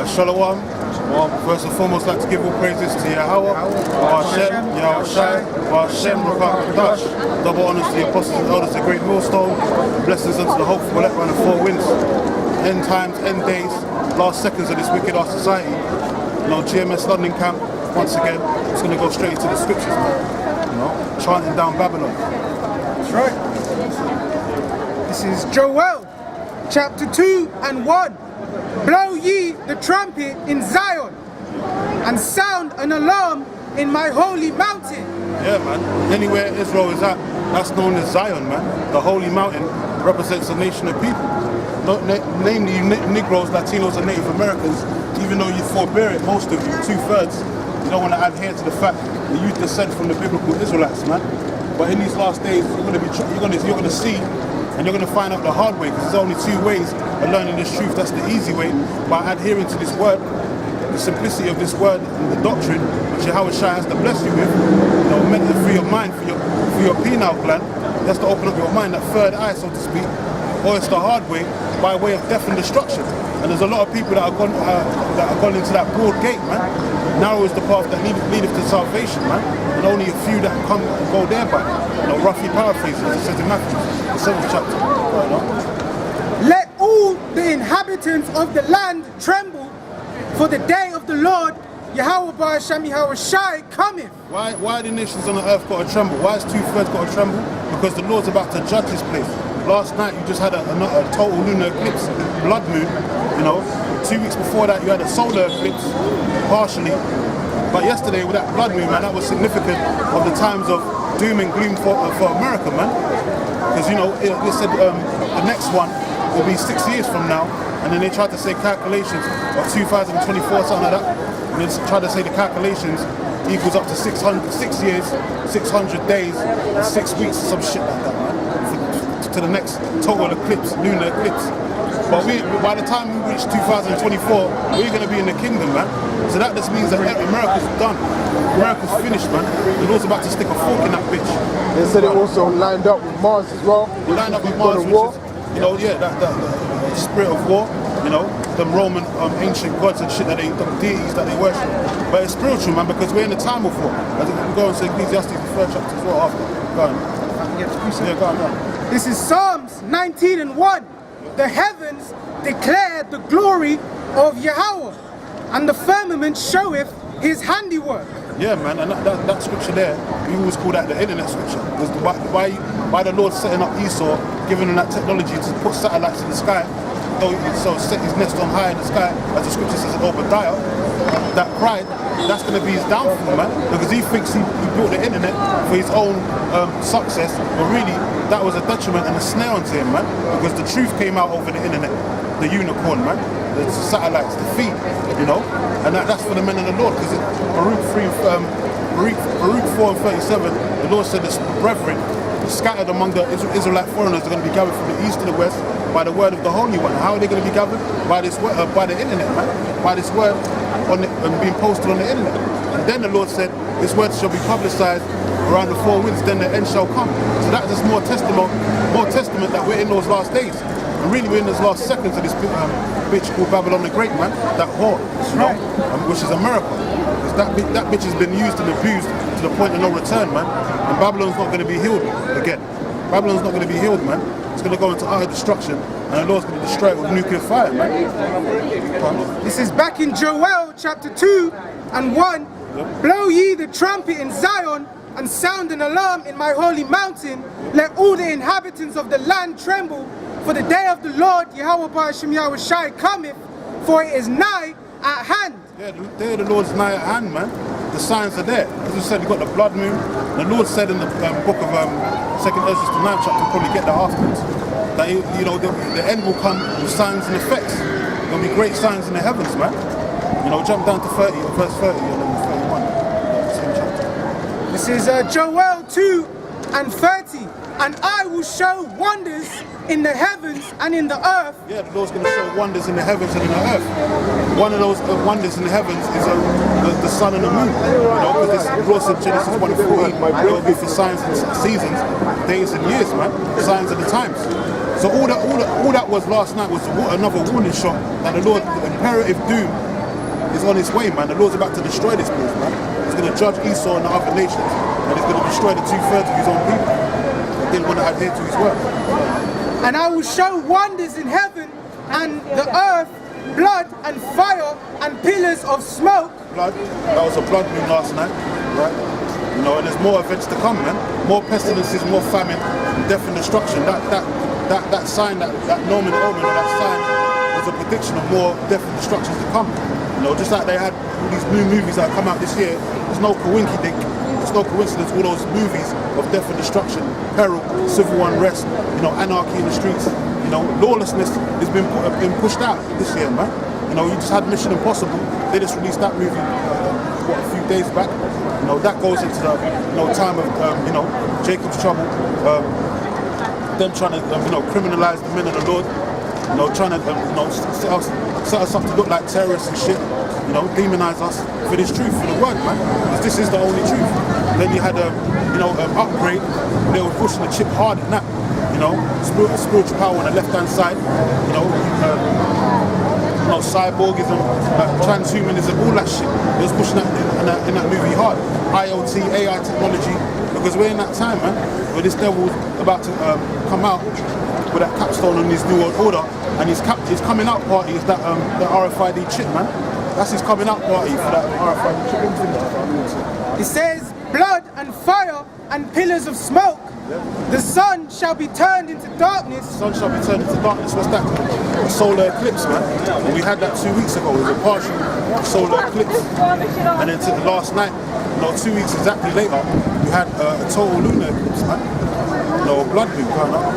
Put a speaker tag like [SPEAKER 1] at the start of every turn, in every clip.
[SPEAKER 1] Shalom. Well, first and foremost, I'd like to give all praises to Yahweh, Hashem, Yahushai, Hashem, Rakak Dash. Double honors to the apostles and elders, the great millstone. Blessings unto the hopeful elect and the four winds. End times, end days, last seconds of this wicked our society. You know, GMS London camp, once again, it's going to go straight into the scriptures, man. You know, chanting down Babylon.
[SPEAKER 2] That's right. This is Joel, chapter 2 and 1. Blow ye the trumpet in Zion, and sound an alarm in my holy mountain.
[SPEAKER 1] Yeah, man. Anywhere Israel is at, that's known as Zion, man. The holy mountain represents a nation of people. Namely Negroes, Latinos, and Native Americans. Even though you forbear it, most of you, 2/3, you don't want to adhere to the fact that you descend from the biblical Israelites, man. But in these last days, you're going to see, and you're going to find out the hard way, because there's only two ways of learning this truth. That's the easy way, by adhering to this word, the simplicity of this word, and the doctrine which Yahweh Shai has to bless you with. You know, meant for your mind, for your penile gland. That's to open up your mind, that third eye, so to speak. Or it's the hard way, by way of death and destruction. And there's a lot of people that have gone into that broad gate, man. Narrow is the path that leadeth to salvation, man. And only a few that come and go thereby. You know, roughly paraphrasing, as it says in Matthew, the 7th chapter.
[SPEAKER 2] Let all the inhabitants of the land tremble, for the day of the Lord, Yahweh Ba'ashem Yahushai cometh.
[SPEAKER 1] Why the nations on the earth got to tremble? Why is 2/3 got to tremble? Because the Lord's about to judge this place. Last night you just had a total lunar eclipse, blood moon, you know. 2 weeks before that you had a solar eclipse, partially. But yesterday with that blood moon, man, that was significant of the times of doom and gloom for America, man. Because, you know, they said the next one will be 6 years from now, and then they tried to say calculations of 2024, something like that. And they tried to say the calculations equals up to 6 years, 600 days, and 6 weeks, some shit like that, man. To the next total eclipse, lunar eclipse. But by the time we reach 2024, we're going to be in the kingdom, man. So that just means that America's done. America's finished, man. The Lord's about to stick a fork in that bitch.
[SPEAKER 3] They said it also lined up with Mars as well.
[SPEAKER 1] It lined up with Mars, which is, you know, yeah, that spirit of war, you know, them Roman ancient gods and shit that the deities that they worship. But it's spiritual, man, because we're in a time of war. I think we can go into Ecclesiastes, the 3rd chapter as well after. Go on. Yeah, go on.
[SPEAKER 2] This is Psalms 19 and 1. The heavens declare the glory of Yahweh, and the firmament showeth his handiwork.
[SPEAKER 1] Yeah, man, and that scripture there, we always call that the internet scripture. Because by the Lord setting up Esau, giving him that technology to put satellites in the sky, so set his nest on high in the sky, as the scripture says in Obadiah, that pride, that's going to be his downfall, man. Because he thinks he built the internet for his own success, but really, that was a detriment and a snare onto him, man. Because the truth came out over the internet, the unicorn, man. The satellites, the feet, you know. And that's for the men of the Lord, because Baruch 4 and 37, the Lord said, the brethren scattered among the Israelite foreigners are going to be gathered from the east to the west by the word of the Holy One. How are they going to be gathered? By this word, by the internet, man. By this word being posted on the internet. And then the Lord said, this word shall be publicized around the four winds, then the end shall come. So that's just more testament that we're in those last days. And really we're in those last seconds of this bitch called Babylon the Great, man. That whore, you know, which is America. Because that bitch has been used and abused to the point of no return, man. And Babylon's not going to be healed again. Babylon's not going to be healed, man. It's going to go into utter destruction, and the Lord's going to destroy it with nuclear fire, man.
[SPEAKER 2] This is back in Joel chapter 2 and 1. Yep. Blow ye the trumpet in Zion, and sound an alarm in my holy mountain. Let all the inhabitants of the land tremble, for the day of the Lord, Yahweh Ba'ashem Yahushai cometh, for it is nigh at hand.
[SPEAKER 1] Yeah, the day of the Lord's nigh at hand, man. The signs are there. As you said, you got the blood moon. The Lord said in the book of 2nd Ezra, the 9th chapter, probably get that afterwards, that you know the end will come with signs and effects. There'll be great signs in the heavens, man. You know, jump down to verse 30 and then 31. Same chapter.
[SPEAKER 2] This is Joel 2 and 30. And I will show wonders in the heavens and in the earth.
[SPEAKER 1] Yeah, the Lord's going to show wonders in the heavens and in the earth. One of those wonders in the heavens is the sun and the moon. You know, because this Lord said Genesis 1:14, it will be for signs and seasons, days and years, man. Signs of the times. So all that was last night was another warning shot that the Lord, the imperative doom is on its way, man. The Lord's about to destroy this place, man. He's going to judge Esau and the other nations, and he's going to destroy the 2/3 of his own people that didn't want to adhere to his word.
[SPEAKER 2] And I will show wonders in heaven and the earth, blood and fire and pillars of smoke.
[SPEAKER 1] Blood, that was a blood moon last night, right? You know, and there's more events to come, man. More pestilences, more famine, death and destruction. That sign, that nomen omen, that sign was a prediction of more death and destruction to come. You know, just like they had all these new movies that come out this year, there's no coinky-dink, there's no coincidence, all those movies of death and destruction, peril, civil unrest, you know, anarchy in the streets, you know, lawlessness has been pushed out this year, man. You know, you just had Mission Impossible, they just released that movie, a few days back. You know, that goes into the, you know, time of, you know, Jacob's trouble, them trying to, you know, criminalize the men of the Lord, you know, trying to, you know, set us up to look like terrorists and shit, you know, demonize us for this truth, for the word, man, because this is the only truth. Then you had you know, Upgrade, they were pushing the chip hard in that, you know, spiritual power on the left-hand side, you know, cyborgism, transhumanism, all that shit. They was pushing that in that movie hard. IoT, AI technology, because we're in that time, man, where this devil's about to come out with that capstone on his new world order, and his coming out party is that the RFID chip, man. That's his coming out party for that RFID chip.
[SPEAKER 2] It says blood and fire and pillars of smoke. The sun shall be turned into darkness.
[SPEAKER 1] The sun shall be turned into darkness. What's that? A solar eclipse, man. And we had that 2 weeks ago. It was a partial solar eclipse. And then to the last night, you know, 2 weeks exactly later, we had a total lunar eclipse, man. You know, a blood moon going up.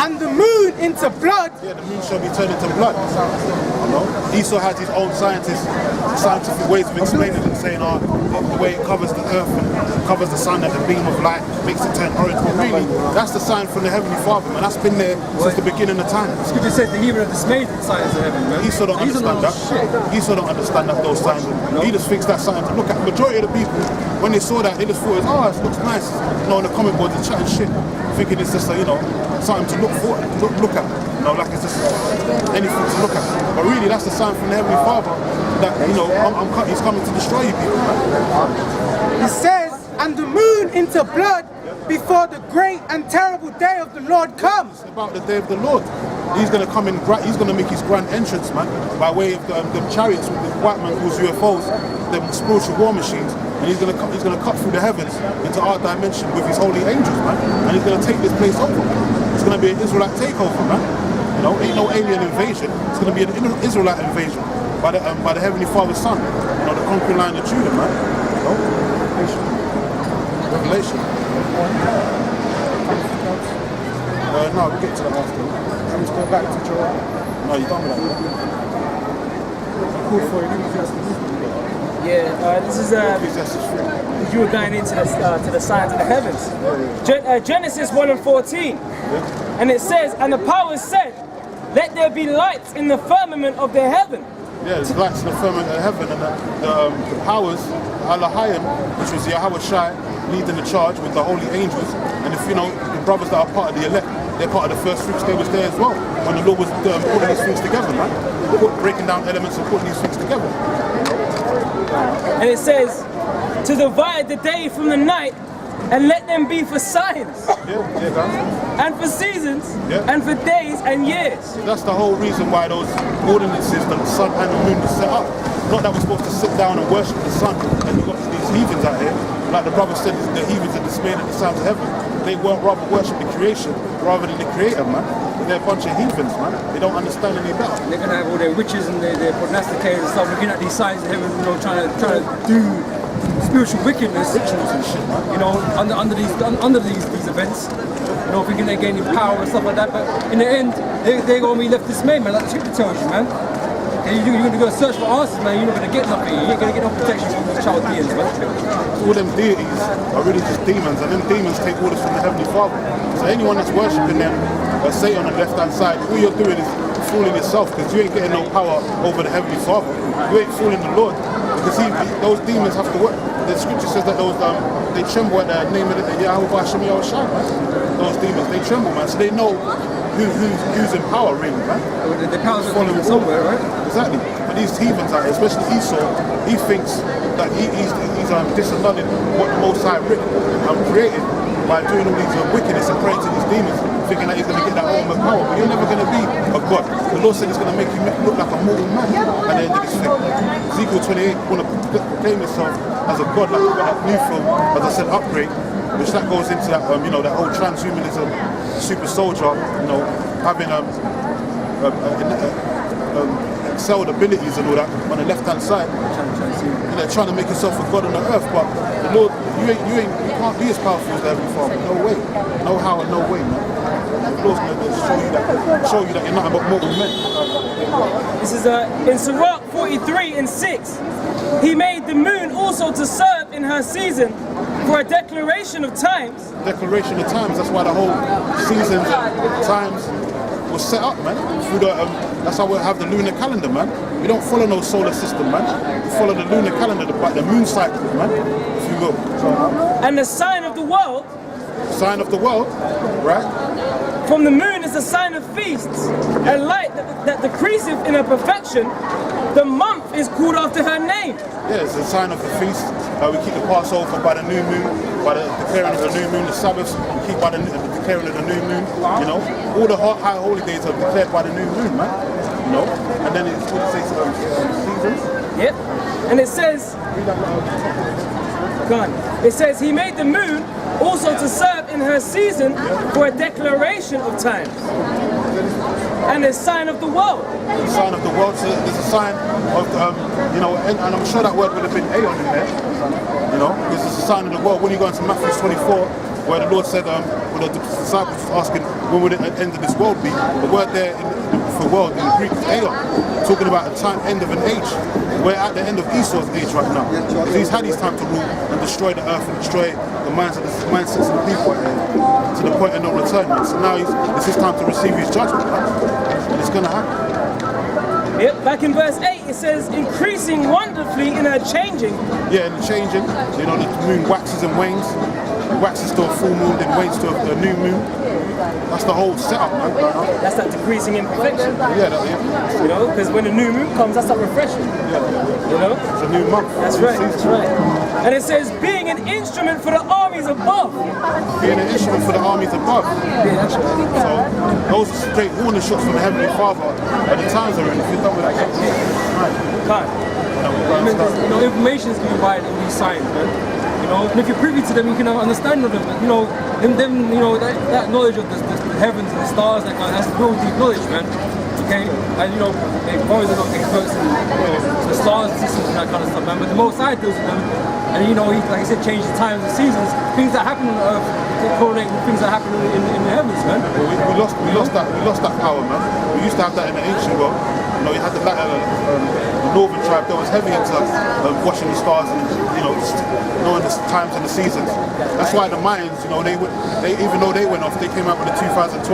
[SPEAKER 2] And the moon into blood.
[SPEAKER 1] Yeah, the moon shall be turned into blood. You know, Esau has his own scientific ways of explaining it, saying, the way it covers the earth and covers the sun and the beam of light makes it turn orange. But really, that's the sign from the Heavenly Father, man. That's been there since the beginning of time.
[SPEAKER 4] Scripture says the heathen are dismayed at the signs of heaven, man.
[SPEAKER 1] Esau don't understand that. Esau don't understand that those signs. He just thinks that's something to look at. The majority of the people, when they saw that, they just thought, it looks nice. You know, on the comment boards, they're chatting shit, thinking it's just you know, something to look at. You know, like it's just anything to look at. But really, that's the sign from the Heavenly Father that, you know, he's coming to destroy you people.
[SPEAKER 2] It says, and the moon into blood before the great and terrible day of the Lord comes.
[SPEAKER 1] It's about the day of the Lord. He's going to come in. He's going to make his grand entrance, man, by way of the chariots with the white man calls UFOs, the spiritual war machines, and he's going to cut through the heavens into our dimension with his holy angels, man, and he's going to take this place over. It's going to be an Israelite takeover, man. You know, ain't no alien invasion. It's going to be an Israelite invasion by the Heavenly Father's Son. You know, the conquering line of Judah, man. You know, Revelation. No, we'll get to that after.
[SPEAKER 3] Let's go back to Joel.
[SPEAKER 1] No, you done with that.
[SPEAKER 3] Cool for you.
[SPEAKER 4] Yeah, this is
[SPEAKER 1] Ecclesiastes 3.
[SPEAKER 4] you were going into to the signs of the heavens. Genesis 1:14, and it says, and the powers said, let there be lights in the firmament of the heaven.
[SPEAKER 1] Yeah, there's lights in the firmament of heaven, and the powers, Alahayim, which was Yahweh Shai, leading the charge with the holy angels. And if you know, the brothers that are part of the elect, they're part of the first fruits, they was there as well, when the Lord was putting these things together, man. Breaking down elements and putting these things together.
[SPEAKER 4] And it says, to divide the day from the night, and let them be for signs,
[SPEAKER 1] Yeah, guys.
[SPEAKER 4] and for seasons,
[SPEAKER 1] Yeah.
[SPEAKER 4] and for days and years.
[SPEAKER 1] That's the whole reason why those ordinances, the sun and the moon, were set up. Not that we're supposed to sit down and worship the sun, and you've got these heathens out here. Like the brother said, the heathens are dismayed at the sounds of heaven. They won't rather worship the creation rather than the creator, man. They're a bunch of heathens, man. They don't understand any better.
[SPEAKER 4] They're gonna have all their witches and their prognosticators and stuff looking at these signs of heaven, you know, trying to do spiritual wickedness,
[SPEAKER 1] Rituals and shit, man.
[SPEAKER 4] you know, under these events, you know, thinking they're gaining power and stuff like that. But in the end, they're gonna be left dismayed, man. Like the scripture tells you, man. You're gonna go search for answers, man. You're not gonna get nothing. You ain't gonna get no protection from these Chaldeans, man.
[SPEAKER 1] All them deities are really just demons, and them demons take orders from the Heavenly Father. So anyone that's worshipping them, Satan on the left-hand side, all you're doing is fooling yourself, because you ain't getting no power over the Heavenly Father. You ain't fooling the Lord, because those demons have to work. The scripture says that those they tremble at the name of the Yahweh Hashem Yahushua, man. Those demons, they tremble, man. So they know who's in power, really, man.
[SPEAKER 4] The power's
[SPEAKER 1] Following
[SPEAKER 4] from somewhere, right?
[SPEAKER 1] Exactly. But these heathens out here, especially Esau, he thinks that he's disannulling what the Most High written and created by doing all these wickedness and praying to these demons, thinking that he's going to get that ultimate power. But you're never going to be a god. The Lord said he's going to make you look like a mortal man at the end of this thing. Ezekiel 28 want to proclaim himself as a god, like that new film, as I said, Upgrade, which that goes into that, that whole transhumanism, super soldier, having excelled abilities and all that on the left hand side. Trying to make yourself a god on the earth, but the Lord, you can't be as powerful as the Heavenly Father. No way, no how, and no way, man. The Lord's going to show you that you're nothing but mortal men.
[SPEAKER 5] This is in Sirach 43:6. He made the moon also to serve in her season for a declaration of times.
[SPEAKER 1] Declaration of times. That's why the whole seasons and times was set up, man. Through that's how we have the lunar calendar, man. We don't follow no solar system, man. We follow the lunar calendar, the moon cycle, man. If you will.
[SPEAKER 5] And the sign of the world.
[SPEAKER 1] Sign of the world, right?
[SPEAKER 5] From the moon is a sign of feasts, a light that decreaseth in her perfection. The month is called after her name.
[SPEAKER 1] Yeah, it's a sign of the feast. We keep the Passover by the new moon, by the declaring of the new moon. The Sabbaths we keep by the declaring of the new moon. All the high holy days are declared by the new moon, man. And then it's what it says seasons.
[SPEAKER 5] Yep. And it says, it says he made the moon also to serve in her season for a declaration of times. And a sign of the world.
[SPEAKER 1] The sign of the world. So there's a sign of, and I'm sure that word would have been Aeon in there. Because it's a sign of the world. When you go into Matthew 24, where the Lord said, when the disciples was asking, when would the end of this world be? The word there for world in Greek is Aeon, talking about the time, end of an age. We're at the end of Esau's age right now. Because he's had his time to rule and destroy the earth and destroy the mindsets of the people to the point of no return. So now it's his time to receive his judgment. And it's going to happen.
[SPEAKER 5] Yep, back in verse 8 it says, increasing wonderfully in her changing.
[SPEAKER 1] Yeah, and changing. The moon waxes and wanes. It waxes to a full moon, then wanes to a new moon. That's the whole setup, man.
[SPEAKER 5] That's that decreasing imperfection.
[SPEAKER 1] Yeah.
[SPEAKER 5] Because when the new moon comes, that's that refreshing.
[SPEAKER 1] Yeah. It's a new month.
[SPEAKER 5] That's right, that's right. And it says, being an instrument for the armies above.
[SPEAKER 1] Being an instrument for the armies above.
[SPEAKER 5] Yeah, that's right.
[SPEAKER 1] So, those are straight warning shots from the Heavenly Father at the times are in. If you're done with that,
[SPEAKER 4] Information is given by all these signs, man. And if you're privy to them, you can have understanding of them. That knowledge of the heavens and the stars, that's real deep knowledge, man. Okay, and they probably are not experts in the stars systems and that kind of stuff, man. But the Most High deals with them, and he, like I said, changes the times and seasons. Things that happen on Earth correlate with things that happen in the heavens, man.
[SPEAKER 1] Well, we lost that power, man. We used to have that in the ancient world. You had the northern tribe that was heavy into watching the stars and knowing the times and the seasons. That's why the Mayans, they even though they went off, they came out with the 2012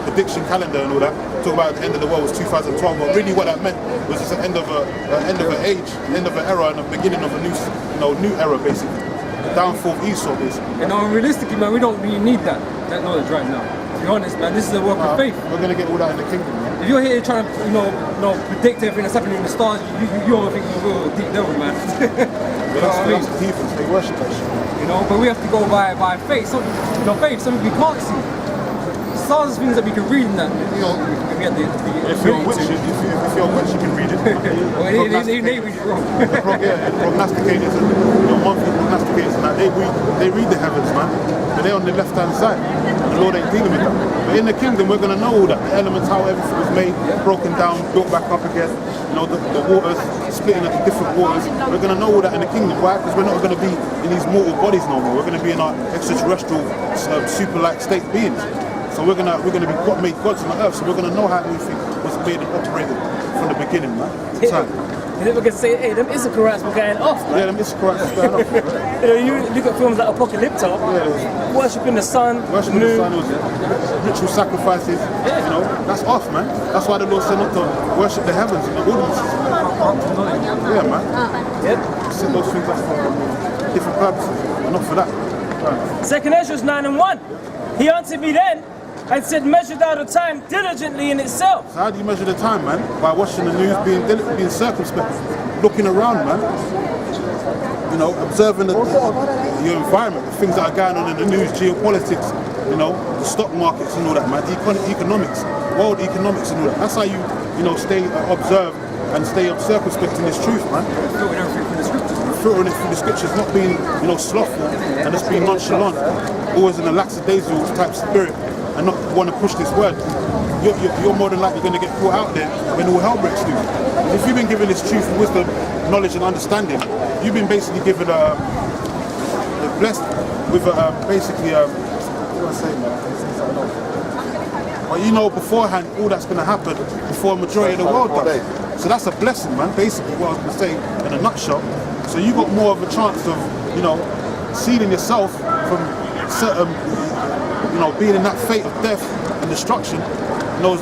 [SPEAKER 1] prediction calendar and all that. Talk about the end of the world was 2012, but really what that meant was just the end of an age, end of an era, and the beginning of a new era, basically. The downfall of Esau, basically.
[SPEAKER 4] Realistically, man, we don't really need that knowledge right now. To be honest, man, this is a work of faith.
[SPEAKER 1] We're gonna get all that in the kingdom.
[SPEAKER 4] If you're here trying to, predict everything that's happening in the stars, you're thinking of a deep devil, man.
[SPEAKER 1] That's the heathens, they worship that shit.
[SPEAKER 4] But we have to go by faith. Faith, something we can't see. Stars are things that we can read in that, we get the
[SPEAKER 1] if you're a witch, you can read it.
[SPEAKER 4] Well, they read it wrong.
[SPEAKER 1] Prognosticators and monthly prognosticators and that, they read the heavens, man. But they're on the left-hand side. The Lord ain't dealing with that. But in the kingdom, we're going to know all that. The elements, how everything was made, broken down, built back up again. The waters, splitting into different waters. We're going to know all that in the kingdom. Why? Because we're not going to be in these mortal bodies no more. We're going to be in our extraterrestrial, super-like state beings. So we're gonna be made gods on the earth. So we're gonna know how everything was made and operated from the beginning, man.
[SPEAKER 5] And then we can say, hey, them Issacharites were going off, man.
[SPEAKER 1] Yeah, them Issacharites were going off. Right?
[SPEAKER 5] You look at films like Apocalypto, worshipping the sun,
[SPEAKER 1] worshipping the sun, was ritual sacrifices. That's off, man. That's why the Lord said not to worship the heavens and the ordinances. Yeah, man. Set those things up for different purposes, and not for that. Right.
[SPEAKER 5] 2 Ezra 9:1. He answered me then, and said, measure thou the time diligently in itself.
[SPEAKER 1] So how do you measure the time, man? By watching the news, being circumspect, looking around, man. You know, observing your environment, the things that are going on in the news, geopolitics, you know, the stock markets and all that, man. Economics, world economics and all that. That's how you know, stay observed and stay circumspect in this truth, man.
[SPEAKER 4] Filtering everything from the scriptures.
[SPEAKER 1] Filtering it through the scriptures, not being, you know, slothful and just being nonchalant, always in a lackadaisical type spirit and not want to push this word. You're more than likely going to get caught out there when all hell breaks loose. If you've been given this truth, wisdom, knowledge and understanding, you've been basically given blessed with basically what do I say, man? But you know beforehand all that's going to happen before a majority of the world does. So that's a blessing, man, basically what I was going to say in a nutshell. So you got more of a chance of, you know, sealing yourself from certain, you know, being in that fate of death and destruction, those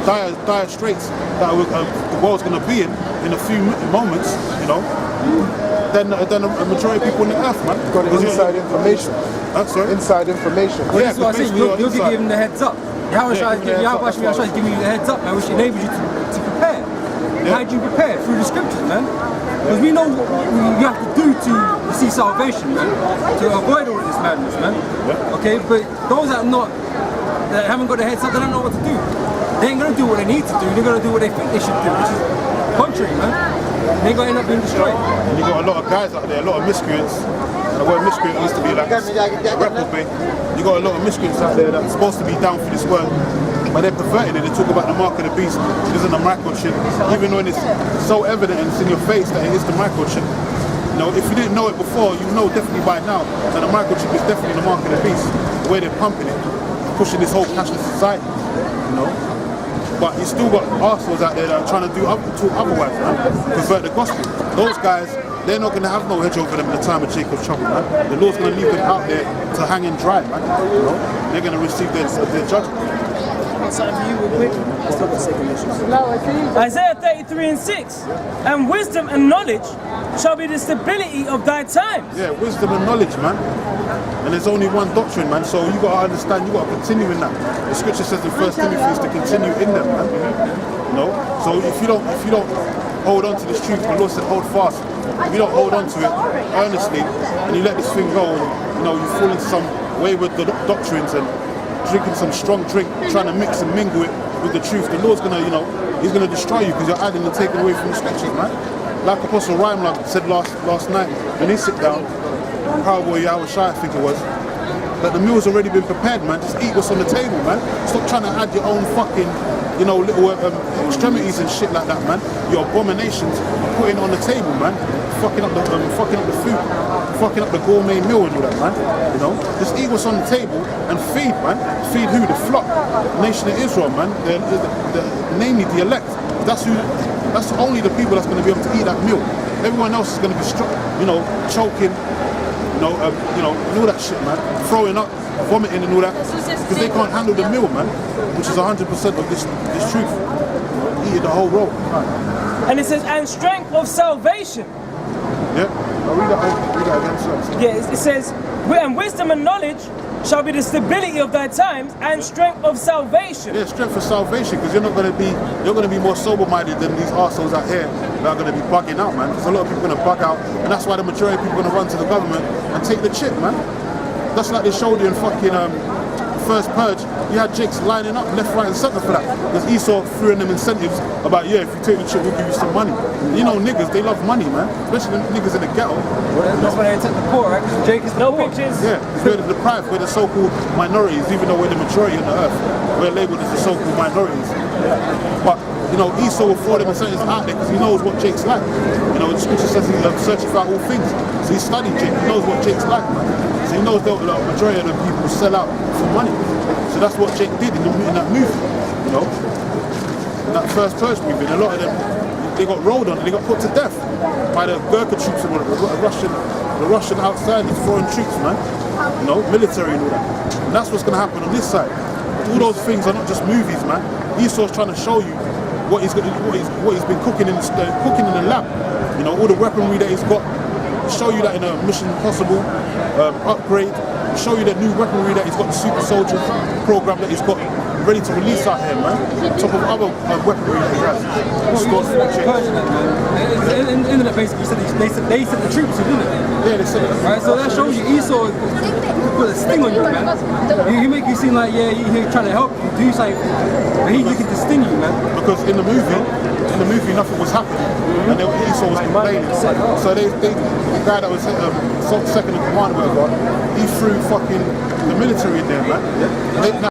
[SPEAKER 1] dire straits that the world's going to be in a few moments, you know, than a majority of people on the earth, man.
[SPEAKER 3] Got inside information.
[SPEAKER 1] Sorry?
[SPEAKER 3] Inside information.
[SPEAKER 4] Well, that's what I say. You'll
[SPEAKER 1] inside.
[SPEAKER 4] give them the heads up. How should I give you the heads up, man? Which enables you to prepare.
[SPEAKER 1] Yeah.
[SPEAKER 4] How do you prepare? Through the scriptures, man. Because we know what you have to do to receive salvation, man. To avoid all of this madness, man.
[SPEAKER 1] Yeah.
[SPEAKER 4] Okay, but those that haven't got their heads up, they don't know what to do. They ain't gonna do what they need to do. They're gonna do what they think they should do, which is contrary, man. They're gonna end up being destroyed.
[SPEAKER 1] And you got a lot of guys out there, a lot of miscreants. And the word miscreant used to be like reprobate. You got a lot of miscreants out there that's supposed to be down for this word, but they're perverted it. They talk about the mark of the beast. It isn't a microchip, even though it's so evident and it's in your face that it is the microchip. You know, if you didn't know it before, you know definitely by now that the microchip is definitely the mark of the beast. The way they're pumping it, pushing this whole cashless society. You know. But you still got arseholes out there that are trying to talk otherwise, man. Pervert the gospel. Those guys, they're not going to have no hedge over them in the time of Jacob's trouble, man. The Lord's going to leave them out there to hang and dry, man. You know? They're going to receive their judgment.
[SPEAKER 5] Isaiah 33:6. And wisdom and knowledge shall be the stability of thy times.
[SPEAKER 1] Yeah, wisdom and knowledge, man. And there's only one doctrine, man. So you got to understand, you got to continue in that. The scripture says in 1 Timothy is to continue in them, man. You know. So if you don't hold on to this truth, the Lord said hold fast. If you don't hold on to it earnestly, and you let this thing go, and you know you fall into some wayward doctrines and drinking some strong drink, trying to mix and mingle it with the truth, the Lord's gonna, you know, He's gonna destroy you because you're adding and taking away from the scriptures, man. Like Apostle Reimer said last night when he sit down, Powerboy Yahweh Shai, I think it was, that the meal's already been prepared, man. Just eat what's on the table, man. Stop trying to add your own fucking, you know, little extremities and shit like that, man. Your abominations, putting it on the table, man. Fucking up the food, fucking up the gourmet meal and all that, man. You know, just eat what's on the table and feed, man. Feed who? The flock, the nation of Israel, man. Namely the elect. That's only the people that's going to be able to eat that meal. Everyone else is going to be, choking. And all that shit, man. Throwing up, vomiting and all that. Because they can't handle the meal, man. Which is 100% of this truth. Eating the whole roll.
[SPEAKER 5] And it says, and strength of salvation.
[SPEAKER 1] Yeah? I'll read that again, sir.
[SPEAKER 5] Yeah, it says, and wisdom and knowledge shall be the stability of thy times and strength of salvation.
[SPEAKER 1] Yeah, strength for salvation, because you're going to be more sober-minded than these arseholes out here that are going to be bugging out, man. Because a lot of people are going to bug out, and that's why the majority of people are going to run to the government and take the chip, man. That's like they showed you in fucking First Purge. You had Jakes lining up left, right, and centre for that. Because Esau threw in them incentives about, yeah, if you take the chip, we'll give you some money. You know, niggas, they love money, man. Especially them niggas in the ghetto.
[SPEAKER 4] That's why they attack the poor, right? Because Jake is the poor.
[SPEAKER 5] Pictures.
[SPEAKER 1] Yeah, we're the deprived, we're the so-called minorities, even though we're the majority on the earth. We're labelled as the so-called minorities. But, you know, Esau will throw them incentives out there because he knows what Jake's like. You know, the scripture says he's searching for all things. So he's studied Jake, he knows what Jake's like, man. So he knows that the majority of the people sell out for money. So that's what Jake did in that movie, you know. In that First Purge movie, and a lot of them, they got rolled on, they got put to death by the Gurkha troops and the Russian outsiders, foreign troops, man. You know, military and all that. And that's what's going to happen on this side. All those things are not just movies, man. Esau's trying to show you what he's been cooking in the lab. You know, all the weaponry that he's got, show you that in a Mission Impossible upgrade, show you the new weaponry that he's got, the Super Soldiers program that he's got ready to release out here, man. On top of other weaponry that he has.
[SPEAKER 4] In the internet basically said they sent the troops in, didn't it?
[SPEAKER 1] Yeah, they said it.
[SPEAKER 4] Right, so that shows you Esau put a sting on you, man. He make you seem like, yeah, he's trying to help you do something, but he looking to sting you, man.
[SPEAKER 1] Because in the movie nothing was happening, and Esau was complaining. So the guy that was second in command, whatever, he threw fucking the military in there, man.